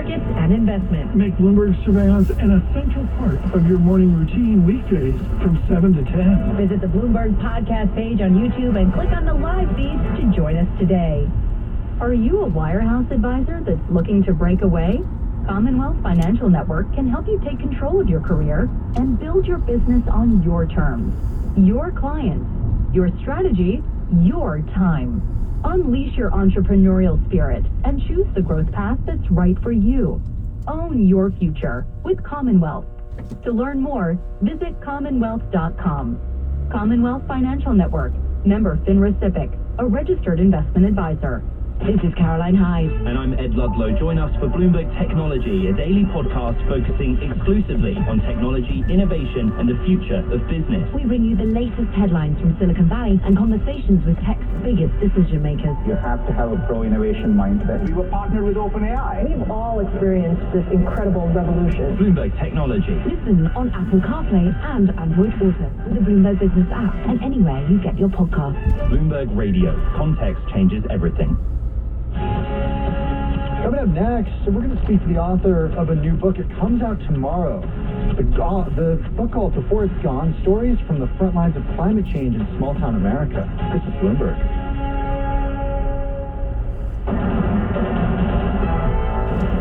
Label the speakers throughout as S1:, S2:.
S1: markets, and investment.
S2: Make Bloomberg surveillance an essential part of your morning routine weekdays from 7 to 10.
S1: Visit the Bloomberg podcast page on YouTube and click on the live feed to join us today. Are you a wirehouse advisor that's looking to break away? Commonwealth Financial Network can help you take control of your career and build your business on your terms. Your clients, your strategy, your time. Unleash your entrepreneurial spirit and choose the growth path that's right for you. Own your future with Commonwealth. To learn more, visit commonwealth.com. Commonwealth Financial Network, member FINRA SIPC, a registered investment advisor. This is Caroline Hyde.
S3: And I'm Ed Ludlow. Join us for Bloomberg Technology, a daily podcast focusing exclusively on technology, innovation, and the future of business.
S1: We bring you the latest headlines from Silicon Valley and conversations with tech's biggest decision makers.
S4: You have to have a pro-innovation mindset. We were partnered with OpenAI.
S5: We've all experienced this incredible revolution.
S3: Bloomberg Technology.
S1: Listen on Apple CarPlay and Android Auto, the Bloomberg Business app, and anywhere you get your podcasts.
S3: Bloomberg Radio. Context changes everything.
S6: Coming up next, we're going to speak to the author of a new book. It comes out tomorrow. The book called Before It's Gone, Stories from the Front Lines of Climate Change in Small-Town America. This is Bloomberg.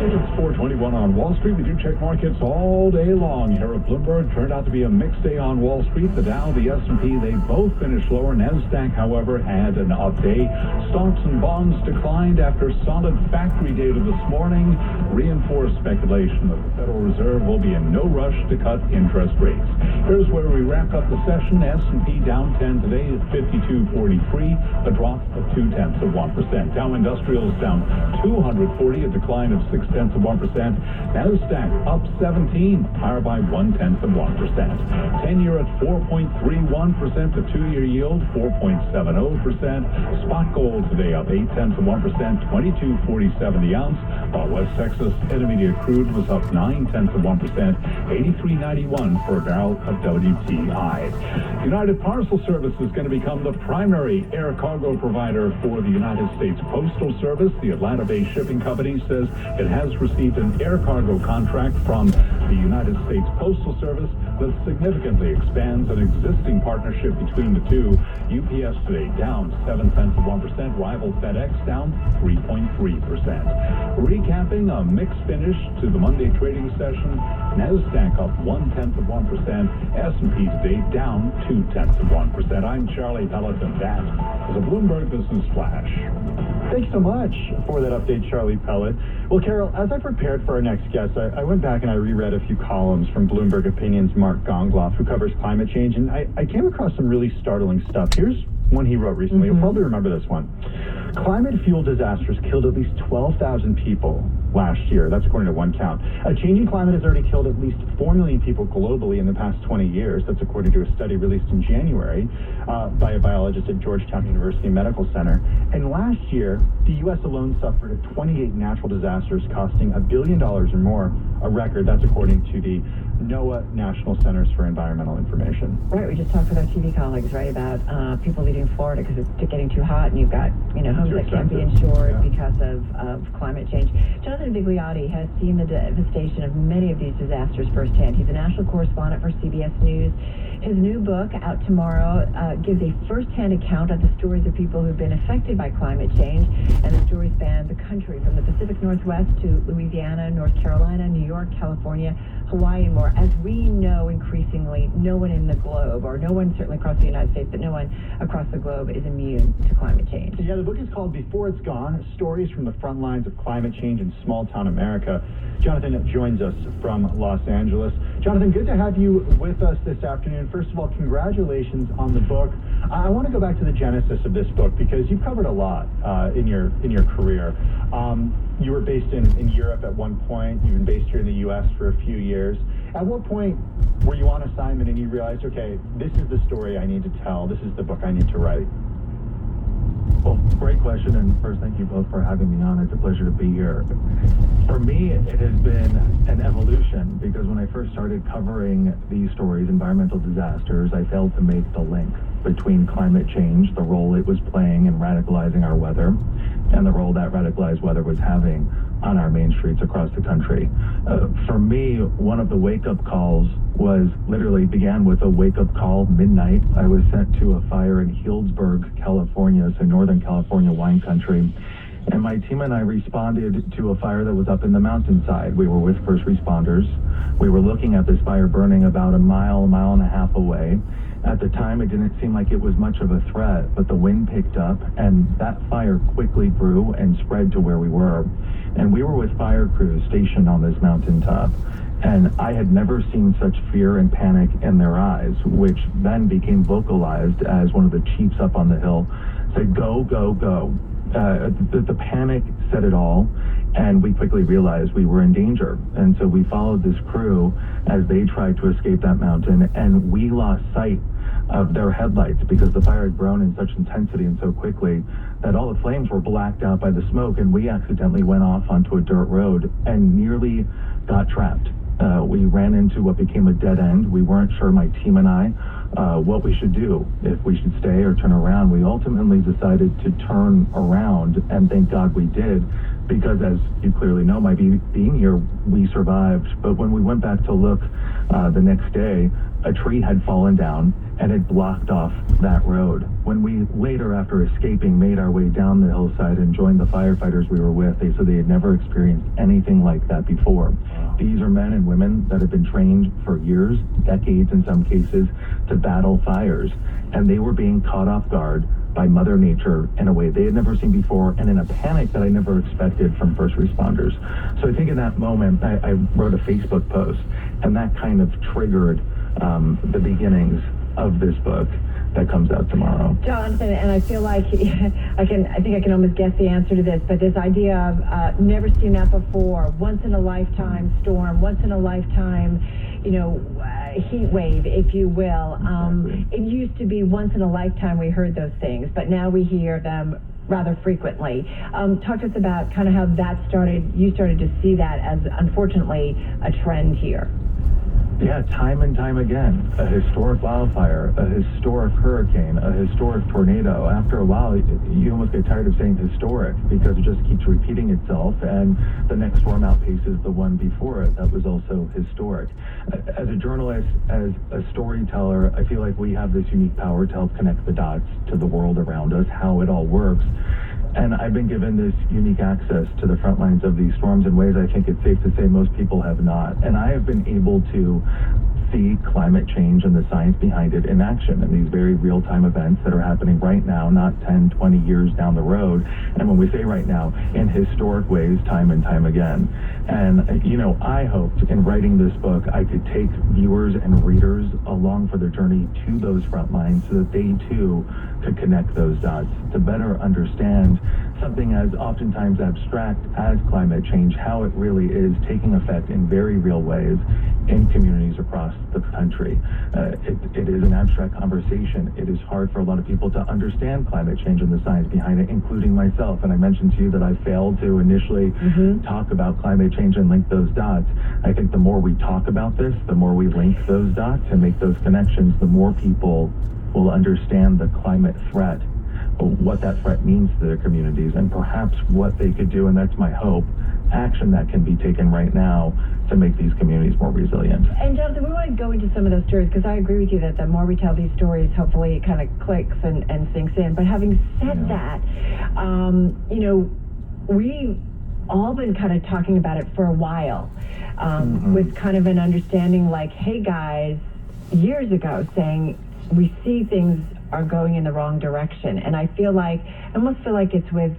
S7: It's 4:21 on Wall Street. We do check markets all day long here at Bloomberg. Turned out to be a mixed day on Wall Street. The Dow, the S&P, they both finished lower. NASDAQ, however, had an up day. Stocks and bonds declined after solid factory data this morning reinforced speculation that the Federal Reserve will be in no rush to cut interest rates. Here's where we wrap up the session. S&P down 10 today at 52.43, a drop of 0.2%. Dow Industrials down 240, a decline of 0.6%. NASDAQ up 17, higher by 0.1%. 10-year at 4.31%, the 2-year yield 4.70%. Spot gold today up 0.8%, 22.47 the ounce, while West Texas Intermediate crude was up 0.9%, 83.91 for a barrel of WTI. United Parcel Service is going to become the primary air cargo provider for the United States Postal Service. The Atlanta-based shipping company says it has received an air cargo contract from the United States Postal Service that significantly expands an existing partnership between the two. UPS today down 0.7%, rival FedEx down 3.3%. Recapping a mixed finish to the Monday trading session, NASDAQ up 0.1%, S&P today down 0.2%. I'm Charlie Pelleton. That is a Bloomberg Business Flash.
S6: Thanks so much for that update, Charlie Pellet. Well, Carol, as I prepared for our next guest, I went back and I reread a few columns from Bloomberg Opinion's Mark Gongloff, who covers climate change, and I came across some really startling stuff. Here's one he wrote recently. You'll probably remember this one. Climate-fueled disasters killed at least 12,000 people last year. That's according to one count. A changing climate has already killed at least 4 million people globally in the past 20 years. That's according to a study released in January by a biologist at Georgetown University Medical Center. And last year, the U.S. alone suffered 28 natural disasters costing $1 billion or more, a record. That's according to the NOAA National Centers for Environmental Information.
S5: Right, we just talked with our TV colleagues, right, about people leaving Florida because it's getting too hot, and you've got, homes that can't be insured because of climate change. Jonathan Vigliotti has seen the devastation of many of these disasters firsthand. He's a national correspondent for CBS News. His new book, out tomorrow, gives a first-hand account of the stories of people who've been affected by climate change, and the stories span the country from the Pacific Northwest to Louisiana, North Carolina, New York, California, Hawaii, and more. As we know increasingly, no one in the globe, or no one certainly across the United States, but no one across the globe is immune to climate change.
S6: Yeah, the book is called Before It's Gone, Stories from the Front Lines of Climate Change in Small-Town America. Jonathan joins us from Los Angeles. Jonathan, good to have you with us this afternoon. First of all, congratulations on the book. I want to go back to the genesis of this book because you've covered a lot in your career. You were based in Europe at one point. You've been based here in the U.S. for a few years. At what point were you on assignment and you realized, okay, this is the story I need to tell. This is the book I need to write?
S8: Well, great question, and first, thank you both for having me on. It's a pleasure to be here. For me, it has been an evolution, because when I first started covering these stories, environmental disasters, I failed to make the link between climate change, the role it was playing in radicalizing our weather, and the role that radicalized weather was having on our main streets across the country. For me, one of the wake-up calls began with a wake-up call midnight. I was sent to a fire in Healdsburg, California, so Northern California wine country. And my team and I responded to a fire that was up in the mountainside. We were with first responders. We were looking at this fire burning about a mile and a half away. At the time, it didn't seem like it was much of a threat, but the wind picked up, and that fire quickly grew and spread to where we were. And we were with fire crews stationed on this mountaintop. And I had never seen such fear and panic in their eyes, which then became vocalized as one of the chiefs up on the hill said, "Go, go, go." The panic said it all, and we quickly realized we were in danger. And so we followed this crew as they tried to escape that mountain, and we lost sight of their headlights because the fire had grown in such intensity and so quickly that all the flames were blacked out by the smoke, and we accidentally went off onto a dirt road and nearly got trapped. We ran into what became a dead end. We weren't sure, my team and I, what we should do, if we should stay or turn around. We ultimately decided to turn around, and thank God we did, because as you clearly know, by being here, we survived. But when we went back to look the next day, a tree had fallen down and it blocked off that road. When we later, after escaping, made our way down the hillside and joined the firefighters we were with, they said they had never experienced anything like that before. These are men and women that have been trained for years, decades in some cases, to battle fires. And they were being caught off guard by Mother Nature in a way they had never seen before, and in a panic that I never expected from first responders. So I think in that moment, I wrote a Facebook post, and that kind of triggered the beginnings of this book that comes out tomorrow.
S5: Jonathan, and I feel like I think I can almost guess the answer to this, but this idea of never seen that before, once in a lifetime storm, once in a lifetime, heat wave, if you will.
S8: Exactly.
S5: It used to be once in a lifetime we heard those things, but now we hear them rather frequently. Talk to us about kind of how that started. You started to see that as, unfortunately, a trend here.
S8: Yeah, time and time again. A historic wildfire, a historic hurricane, a historic tornado. After a while, you almost get tired of saying historic because it just keeps repeating itself, and the next storm outpaces the one before it that was also historic. As a journalist, as a storyteller, I feel like we have this unique power to help connect the dots to the world around us, how it all works. And I've been given this unique access to the front lines of these storms in ways I think it's safe to say most people have not. And I have been able to see climate change and the science behind it in action in these very real-time events that are happening right now, not 10, 20 years down the road. And when we say right now, in historic ways, time and time again. And, I hoped in writing this book, I could take viewers and readers along for their journey to those front lines so that they, too, could connect those dots to better understand something as oftentimes abstract as climate change, how it really is taking effect in very real ways in communities across the country. It is an abstract conversation. It is hard for a lot of people to understand climate change and the science behind it, including myself. And I mentioned to you that I failed to initially talk about climate change and link those dots. I think the more we talk about this, the more we link those dots and make those connections, the more people will understand the climate threat, what that threat means to their communities, and perhaps what they could do, and that's my hope, action that can be taken right now to make these communities more resilient.
S5: And Jonathan, we want to go into some of those stories because I agree with you that the more we tell these stories, hopefully it kind of clicks and sinks in. But having said that, we've all been kind of talking about it for a while with kind of an understanding like, hey guys, years ago saying we see things are going in the wrong direction. And I almost feel like it's with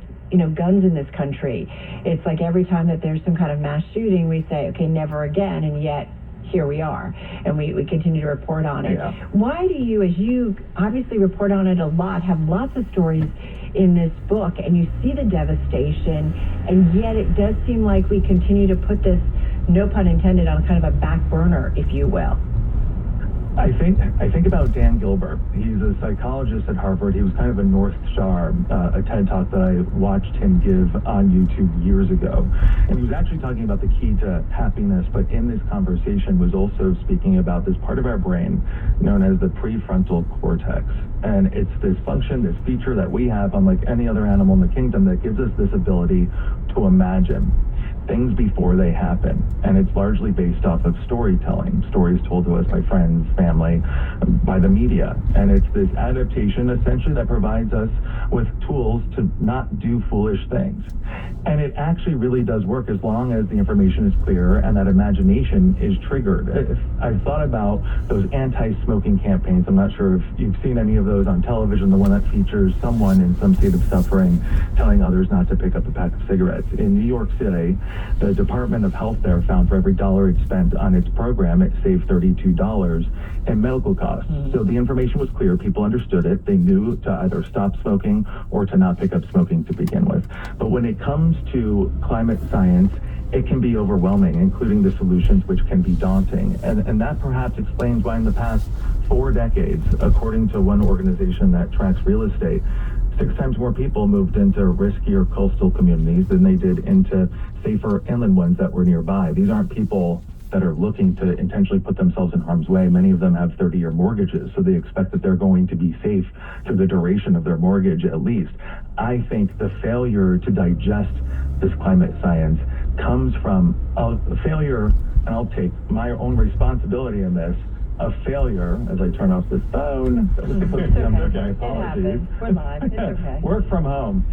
S5: guns in this country. It's like every time that there's some kind of mass shooting, we say, okay, never again, and yet here we are, and we continue to report on it.
S8: Yeah.
S5: Why do you, as you obviously report on it a lot, have lots of stories in this book, and you see the devastation, and yet it does seem like we continue to put this, no pun intended, on kind of a back burner, if you will?
S8: I think about Dan Gilbert. He's a psychologist at Harvard. He was kind of a North Star, a TED Talk that I watched him give on YouTube years ago. And he was actually talking about the key to happiness, but in this conversation was also speaking about this part of our brain known as the prefrontal cortex. And it's this function, this feature that we have unlike any other animal in the kingdom that gives us this ability to imagine. things before they happen. And it's largely based off of storytelling, stories told to us by friends, family, by the media. And it's this adaptation essentially that provides us with tools to not do foolish things. And it actually really does work as long as the information is clear and that imagination is triggered. I've thought about those anti-smoking campaigns. I'm not sure if you've seen any of those on television, the one that features someone in some state of suffering telling others not to pick up a pack of cigarettes. In New York City, the Department of Health there found for every dollar it spent on its program, it saved $32 in medical costs. So the information was clear. People understood it. They knew to either stop smoking or to not pick up smoking to begin with. But when it comes to climate science, it can be overwhelming, including the solutions, which can be daunting. And that perhaps explains why in the past 4 decades, according to one organization that tracks real estate, 6 times more people moved into riskier coastal communities than they did into safer inland ones that were nearby. These aren't people that are looking to intentionally put themselves in harm's way. Many of them have 30-year mortgages, so they expect that they're going to be safe through the duration of their mortgage at least. I think the failure to digest this climate science comes from a failure, and I'll take my own responsibility in this, a failure, as I turn off this phone.
S5: Okay. Apologies. We're live. It's okay.
S8: Work from home.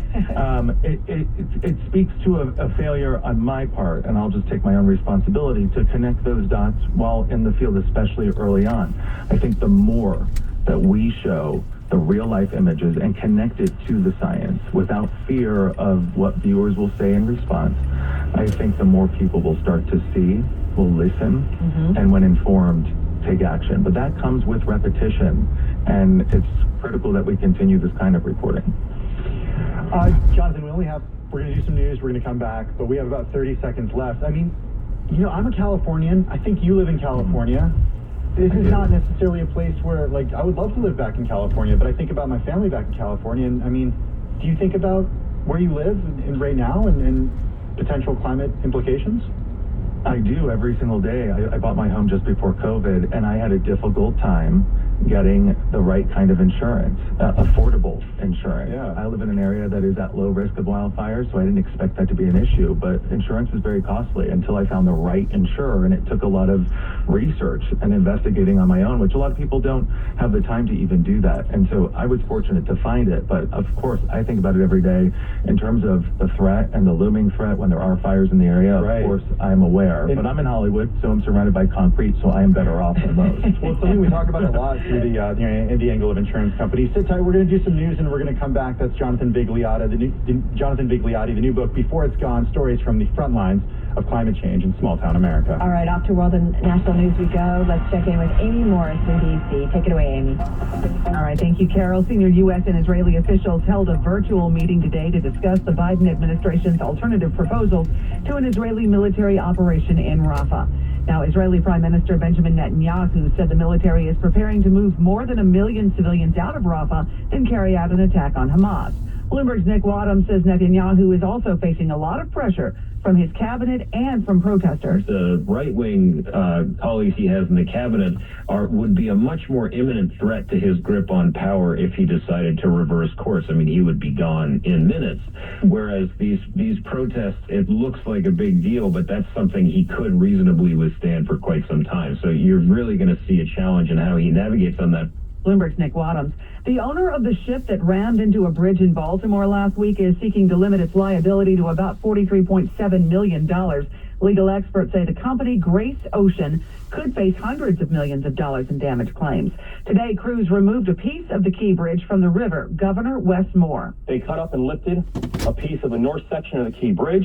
S8: It speaks to a failure on my part, and I'll just take my own responsibility to connect those dots while in the field, especially early on. I think the more that we show the real-life images and connect it to the science without fear of what viewers will say in response, I think the more people will start to see, will listen, and when informed, take action. But that comes with repetition, and it's critical that we continue this kind of reporting.
S6: Jonathan, we're going to do some news, we're going to come back, but we have about 30 seconds left. I mean, I'm a Californian. I think you live in California. This is not necessarily a place where, I would love to live back in California, but I think about my family back in California, and I mean, do you think about where you live and right now and potential climate implications?
S8: I do every single day. I bought my home just before COVID, and I had a difficult time getting the right kind of insurance, affordable insurance.
S6: Yeah.
S8: I live in an area that is at low risk of wildfires, so I didn't expect that to be an issue, but insurance was very costly until I found the right insurer, and it took a lot of research and investigating on my own, which a lot of people don't have the time to even do that. And so I was fortunate to find it, but of course I think about it every day in terms of the threat and the looming threat when there are fires in the area.
S6: Right.
S8: Of course, I'm aware, but I'm in Hollywood, so I'm surrounded by concrete, so I am better off than most.
S6: Well, it's something we talk about a lot through the angle of insurance companies. Sit tight. We're going to do some news, and we're going to come back. That's Jonathan Vigliotti, the new book, Before It's Gone, Stories from the Front Lines of Climate Change in Small-Town America.
S5: All right, off to world and national news we go. Let's check in with Amy Morris in D.C. Take it away, Amy.
S1: All right, thank you, Carol. Senior U.S. and Israeli officials held a virtual meeting today to discuss the Biden administration's alternative proposals to an Israeli military operation in Rafah. Now, Israeli Prime Minister Benjamin Netanyahu said the military is preparing to move more than 1 million civilians out of Rafah and carry out an attack on Hamas. Bloomberg's Nick Wadham says Netanyahu is also facing a lot of pressure from his cabinet and from protesters.
S9: The right-wing colleagues he has in the cabinet would be a much more imminent threat to his grip on power if he decided to reverse course. I mean, he would be gone in minutes. Whereas these protests, it looks like a big deal, but that's something he could reasonably withstand for quite some time. So you're really going to see a challenge in how he navigates on that.
S1: Bloomberg's Nick Wadhams. The owner of the ship that rammed into a bridge in Baltimore last week is seeking to limit its liability to about $43.7 million. Legal experts say the company, Grace Ocean, could face hundreds of millions of dollars in damage claims. Today, crews removed a piece of the Key Bridge from the river. Governor Wes Moore.
S10: They cut up and lifted a piece of the north section of the Key Bridge.